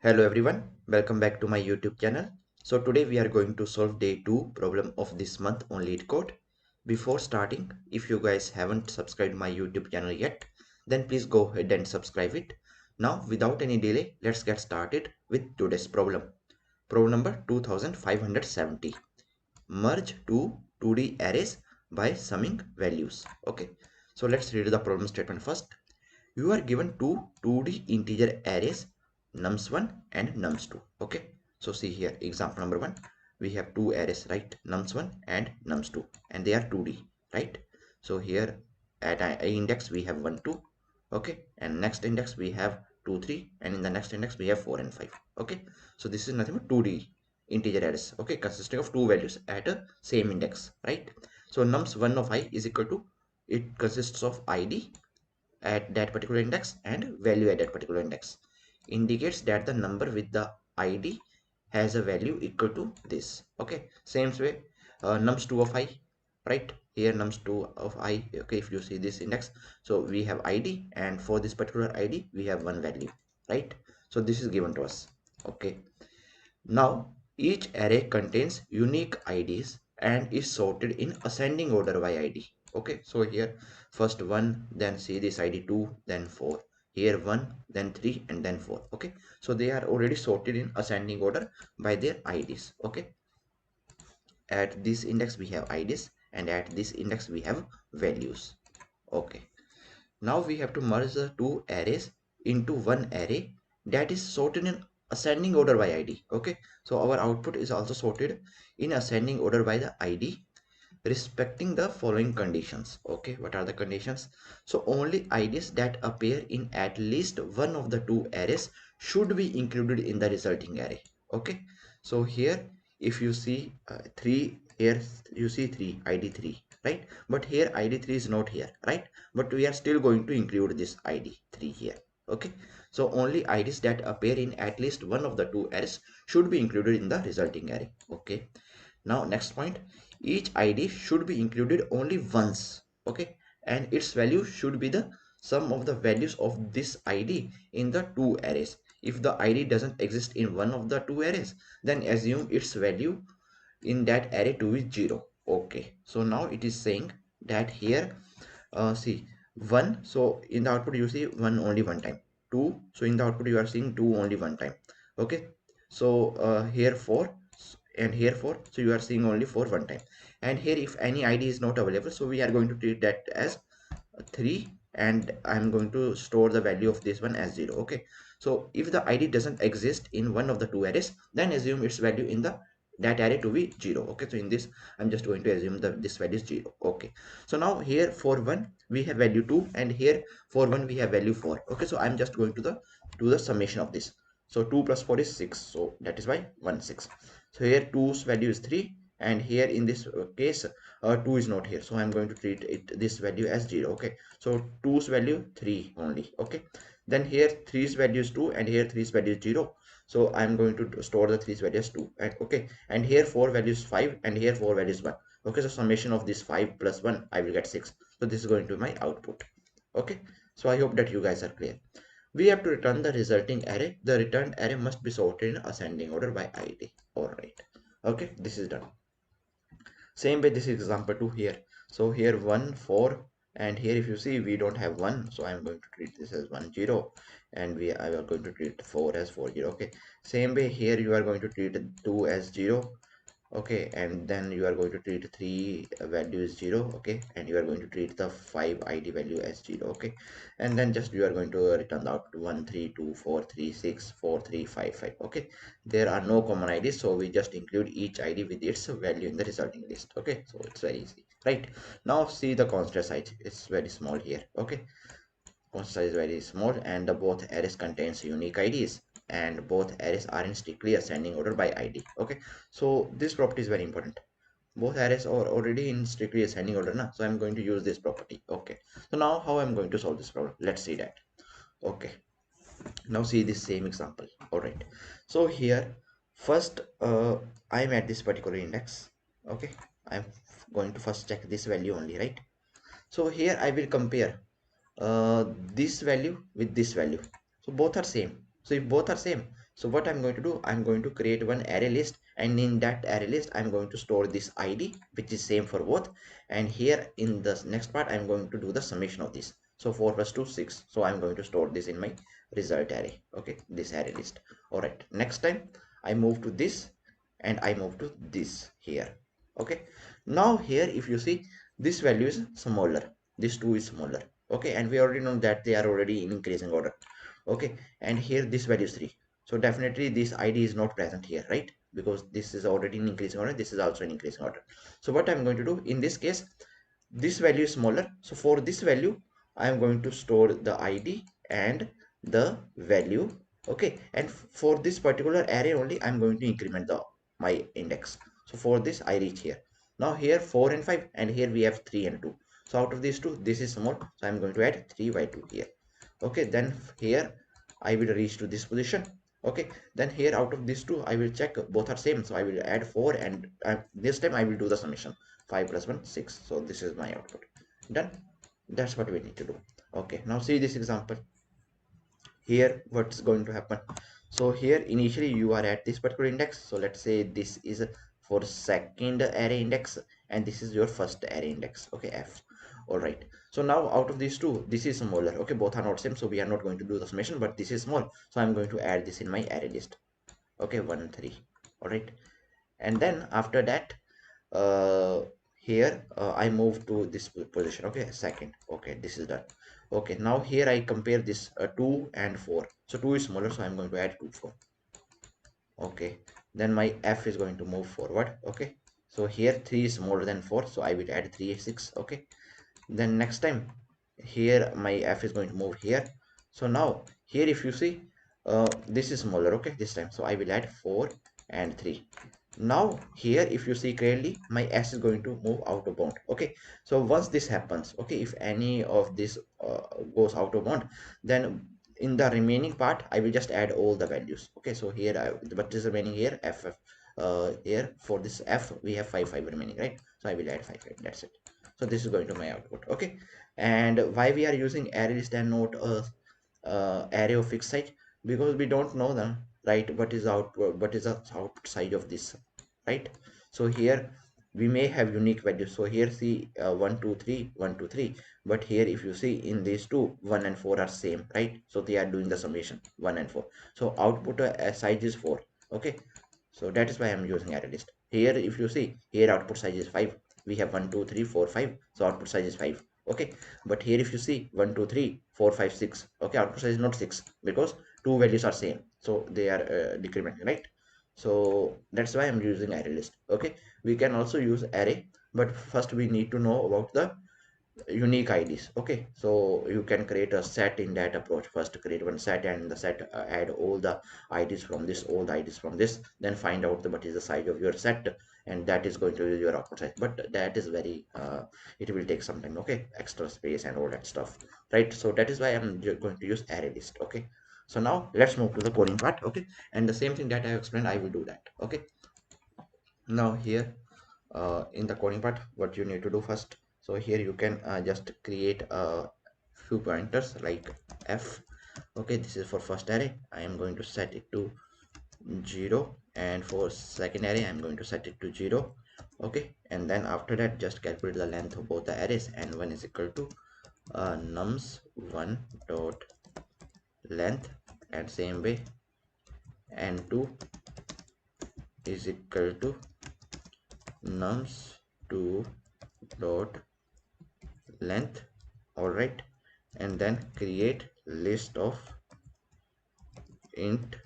Hello everyone, welcome back to my YouTube channel. So today we are going to solve day 2 problem of this month on LeetCode. Before starting, if you guys haven't subscribed my YouTube channel yet, then please go ahead and subscribe it. Now without any delay, let's get started with today's problem. Problem number 2570. Merge two 2D arrays by summing values. Okay, so let's read the problem statement first. You are given two 2D integer arrays nums1 and nums2. Okay, so see here example number 1, we have two arrays, right? Nums1 and nums2, and they are 2D, right? So here at a index we have 1 2, okay, and next index we have 2 3, and in the next index we have 4 and 5. Okay, so this is nothing but 2D integer arrays, okay, consisting of two values at a same index, right? So nums1 of I is equal to, it consists of id at that particular index and value at that particular index, indicates that the number with the id has a value equal to this. Okay, same way nums2 of I, right? Here nums2 of I, okay, if you see this index, so we have id, and for this particular id we have one value, right? So this is given to us. Okay, now each array contains unique IDs and is sorted in ascending order by ID. Okay, so here first 1, then see this ID 2, then 4. Here 1, then 3, and then 4. Okay, so they are already sorted in ascending order by their IDs. Okay, at this index we have IDs, and at this index we have values. Okay, now we have to merge the two arrays into one array that is sorted in ascending order by ID. Okay, so our output is also sorted in ascending order by the ID, respecting the following conditions. Okay, what are the conditions? So only IDs that appear in at least one of the two arrays should be included in the resulting array. Okay, so here if you see 3, here you see 3 id 3, right? But here id 3 is not here, right? But we are still going to include this id 3 here. Okay, so only IDs that appear in at least one of the two arrays should be included in the resulting array. Okay, now next point, each id should be included only once. Okay, and its value should be the sum of the values of this id in the two arrays. If the id doesn't exist in one of the two arrays, then assume its value in that array to be 0. Okay, so now it is saying that here see 1, so in the output you see 1 only one time, 2, so in the output you are seeing 2 only one time. Okay, so here 4, and here 4, so you are seeing only 4 one time. And here if any id is not available, so we are going to treat that as 3, and I'm going to store the value of this one as 0. Okay, so if the id doesn't exist in one of the two arrays, then assume its value in the that array to be 0. Okay, so in this I'm just going to assume that this value is 0. Okay, so now here for 1 we have value 2, and here for 1 we have value 4. Okay, so I'm just going to the summation of this. So 2 plus 4 is 6, so that is why 1 6. So here 2's value is 3, and here in this case 2 is not here, so I'm going to treat it this value as 0. Okay, so 2's value 3 only. Okay, then here 3's value is 2, and here 3's value is 0, so I'm going to store the 3's value as 2. And okay, and here 4 values 5, and here 4 values 1. Okay, so summation of this 5 plus 1 I will get 6. So this is going to be my output. Okay, so I hope that you guys are clear. We have to return the resulting array. The returned array must be sorted in ascending order by id. All right, okay, this is done. Same way this is example 2 here. So here 1 4, and here if you see we don't have 1, so I'm going to treat this as 1 0, and I are going to treat 4 as 4 0. Okay, same way here you are going to treat 2 as 0. Okay, and then you are going to treat 3 value is 0. Okay, and you are going to treat the 5 id value as 0. Okay, and then just you are going to return the output 1 3 2 4 3 6 4 3 5 5. Okay, there are no common IDs, so we just include each ID with its value in the resulting list. Okay, so it's very easy, right? Now see the constant size, it's very small here. Okay, constant size is very small, and the both arrays contains unique IDs, and both arrays are in strictly ascending order by ID. Okay, so this property is very important. Both arrays are already in strictly ascending order now, so I'm going to use this property. Okay, so now how I'm going to solve this problem, let's see that. Okay, now see this same example. All right, so here first I'm at this particular index. Okay, I'm going to first check this value only, right? So here I will compare this value with this value, so both are same. So if both are same, So what I'm going to do, I'm going to create one array list, and in that array list I'm going to store this id, which is same for both. And here in the next part I'm going to do the summation of this. So 4 plus 2 6, so I'm going to store this in my result array. Okay, this array list. All right, next time I move to this and I move to this here. Okay, now here if you see, this value is smaller, this 2 is smaller. Okay, and we already know that they are already in increasing order. Okay, and here this value is 3, so definitely this id is not present here, right? Because this is already in increasing order, this is also in increasing order. So what I'm going to do in this case, this value is smaller, so for this value I am going to store the id and the value. Okay, and for this particular array only I'm going to increment the my index. So for this I reach here. Now here 4 and 5, and here we have 3 and 2. So out of these two, this is small, so I'm going to add 3 by 2 here. Okay, then here I will reach to this position. Okay, then here out of these two I will check both are same, so I will add 4, and this time I will do the summation. 5 plus 1 6, so this is my output. Done. That's what we need to do. Okay, now see this example. Here what's going to happen, so here initially you are at this particular index, so let's say this is for second array index and this is your first array index. Okay, f. All right, so now out of these two, this is smaller. Okay, both are not same, so we are not going to do the summation, but this is small, so I'm going to add this in my array list. Okay, 1 3. All right, and then after that, uh here I move to this position. Okay, second. Okay, this is done. Okay, now here I compare this 2 and 4. So 2 is smaller, so I'm going to add 2 4. Okay, then my f is going to move forward. Okay, so here 3 is smaller than 4, so I will add 3 6. Okay, then next time here my f is going to move here. So now here if you see, this is smaller. Okay, this time, so I will add 4 and 3. Now here if you see clearly, my s is going to move out of bound. Okay, so once this happens, okay, if any of this goes out of bound, then in the remaining part I will just add all the values. Okay, so here what is remaining here, ff. Here for this f we have 5 5 remaining, right? So I will add 5 5. That's it. So this is going to my output. Okay, and why we are using array list and not a array of fixed size? Because we don't know them, right? What is out, what is the outside of this, right? So here we may have unique values. So here see 1 2 3 1 2 3, but here if you see in these two, 1 and 4 are same, right? So they are doing the summation 1 and 4, so output size is 4. Okay, so that is why I'm using array list. Here if you see, here output size is 5, we have 1 2 3 4 5, so output size is 5. Okay, but here if you see 1 2 3 4 5 6, okay, output size is not 6 because two values are same, so they are decrementing, right? So that's why I'm using array list. Okay, we can also use array, but first we need to know about the unique IDs. Okay, so you can create a set in that approach. First create one set, and in the set add all the IDs from this, all the IDs from this, then find out what is the size of your set, and that is going to be your output size. But that is very it will take some time. Okay, extra space and all that stuff, right? So that is why I'm going to use array list. Okay, so now let's move to the coding part. Okay, and the same thing that I have explained, I will do that. Okay, now here in the coding part, what you need to do first, so here you can just create a few pointers like f. Okay, this is for first array, I am going to set it to 0, and for second array I'm going to set it to 0. Okay, and then after that just calculate the length of both the arrays, and 1 is equal to nums1 dot length, and same way, and 2 is equal to nums2 dot length. All right, and then create list of int.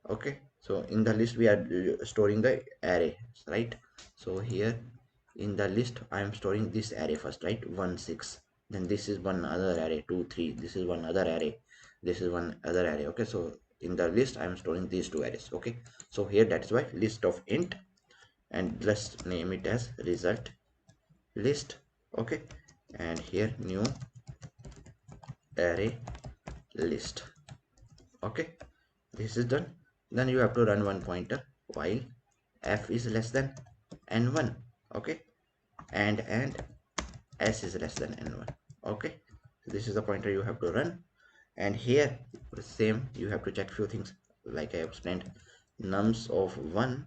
Okay, so in the list we are storing the array, right? So here in the list I am storing this array first, right? 1 6, then this is one other array, 2 3, this is one other array, this is one other array. Okay, so in the list I am storing these two arrays. Okay, so here that's why list of int, and let's name it as result list. Okay, and here new array list. Okay, this is done. Then you have to run one pointer while f is less than n1. Okay, and s is less than n1. Okay, so this is the pointer you have to run, and here same you have to check few things. like I explained, nums of 1.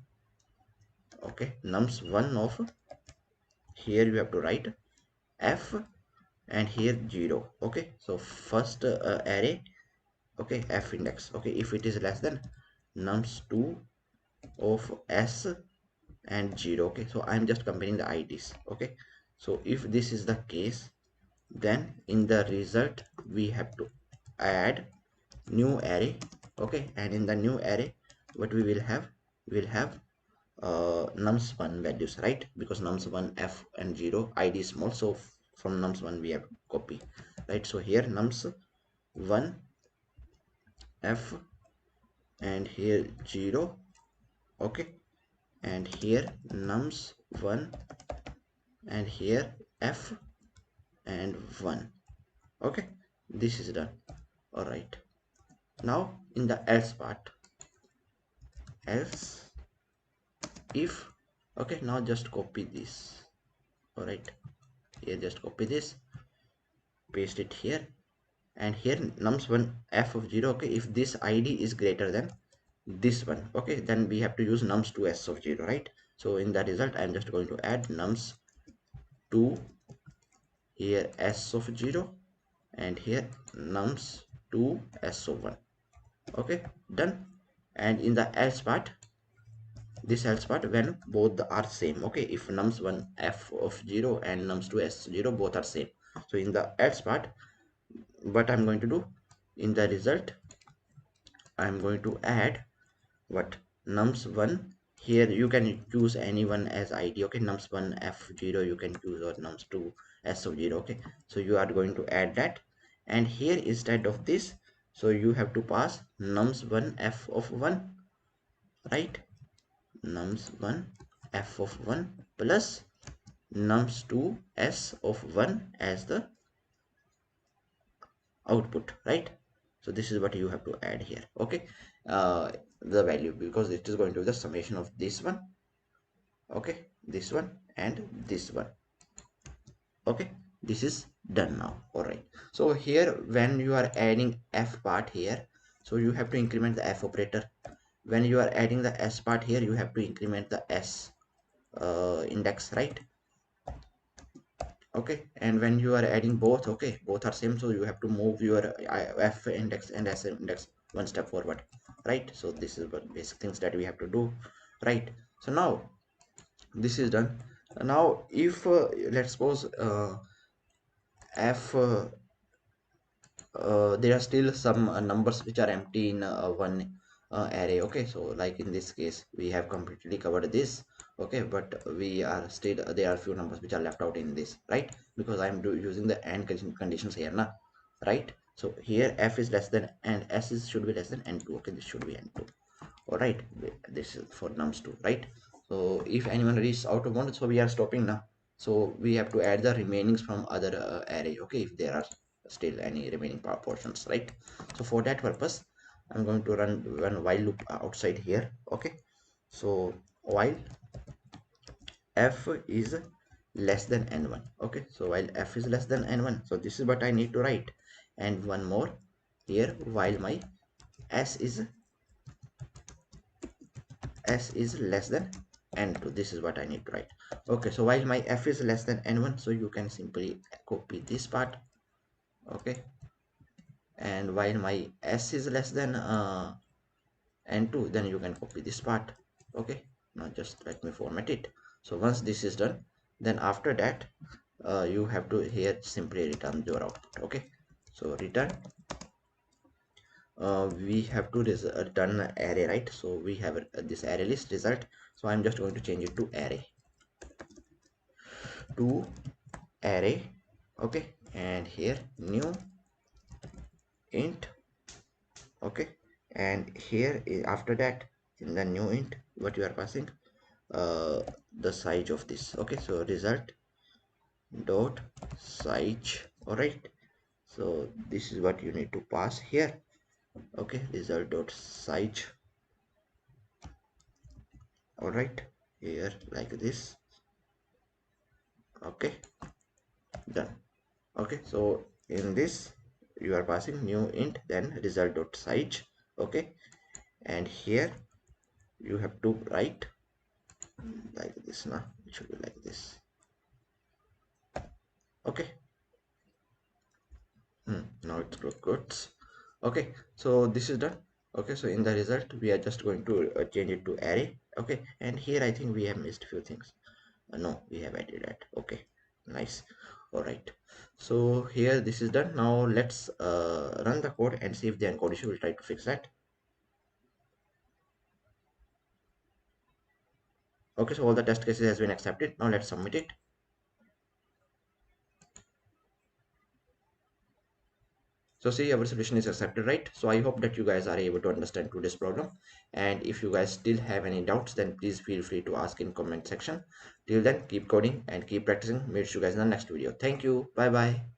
Okay, nums 1 of, here you have to write f, and here 0. Okay, so first array, okay, f index. Okay, if it is less than nums 2 of s and 0. Okay, so I'm just comparing the IDs. Okay, so if this is the case, then in the result we have to add new array. Okay, and in the new array what we will have, we will have nums1 values, right? Because nums1 f and 0 id is small, so from nums1 we have copy, right? So here nums1 f and here 0. Okay, and here nums1 and here f and 1. Okay, this is done. All right, now in the else part, else if, okay, now just copy this. All right, here just copy this, paste it here, and here nums1 f of 0. Okay, if this id is greater than this one, okay, then we have to use nums2 s of 0, right? So in the result I'm just going to add nums2 here s of 0, and here nums2 s of 1. Okay, done. And in the else part, this else part, when both are same. Okay, if nums1 f of 0 and nums2 s 0 both are same, so in the else part, what I'm going to do, in the result I'm going to add what, nums1, here you can choose anyone as id. Okay, nums1 f0 you can choose, or nums2 s of 0. Okay, so you are going to add that, and here instead of this, so you have to pass nums1 f of 1, right? Nums1 f of 1 plus nums2 s of 1 as the output, right? So this is what you have to add here. Okay, the value, because it is going to be the summation of this one, okay, this one and this one. Okay, this is done now. All right, so here when you are adding f part here, so you have to increment the f operator. When you are adding the s part here, you have to increment the s index, right? Okay, and when you are adding both, okay, both are same, so you have to move your f index and s index one step forward, right? So this is what basic things that we have to do, right? So now this is done. Now if let's suppose f there are still some numbers which are empty in one array. Okay, so like in this case we have completely covered this. Okay, but we are still, there are few numbers which are left out in this, right? Because I'm using the and conditions here now, right? So here f is less than and s is should be less than n2. Okay, this should be n2. All right, this is for nums2, right? So if anyone reaches out of one, so we are stopping now. So we have to add the remainings from other array. Okay, if there are still any remaining portions, right? So for that purpose I'm going to run one while loop outside here. Okay, so while f is less than n1. Okay, so while f is less than n1, so this is what I need to write. And one more here, while my s is less than n2, this is what I need to write. Okay, so while my f is less than n1, so you can simply copy this part. Okay, and while my s is less than n2, then you can copy this part. Okay, now just let me format it. So once this is done, then after that you have to here simply return your output. Okay, so return, we have to return an array, right? So we have this array list result, so I'm just going to change it to array, to array. Okay, and here new int. Okay, and here after that, in the new int, what you are passing, the size of this. Okay, so result dot size. All right, so this is what you need to pass here. Okay, result dot size. All right, here like this. Okay, done. Okay, so in this you are passing new int, then result dot size. Okay, and here you have to write like this. Now it should be like this. Okay. Now it looks good. Okay, so this is done. Okay, so in the result we are just going to change it to array. Okay, and here I think we have missed a few things. No, we have added that. Okay, nice. All right, so here this is done. Now let's run the code and see if the encodation will try to fix that. Okay, so all the test cases has been accepted. Now let's submit it. So see, our solution is accepted, right? So I hope that you guys are able to understand today's problem. And if you guys still have any doubts, then please feel free to ask in comment section. Till then, keep coding and keep practicing. Meet you guys in the next video. Thank you. Bye bye.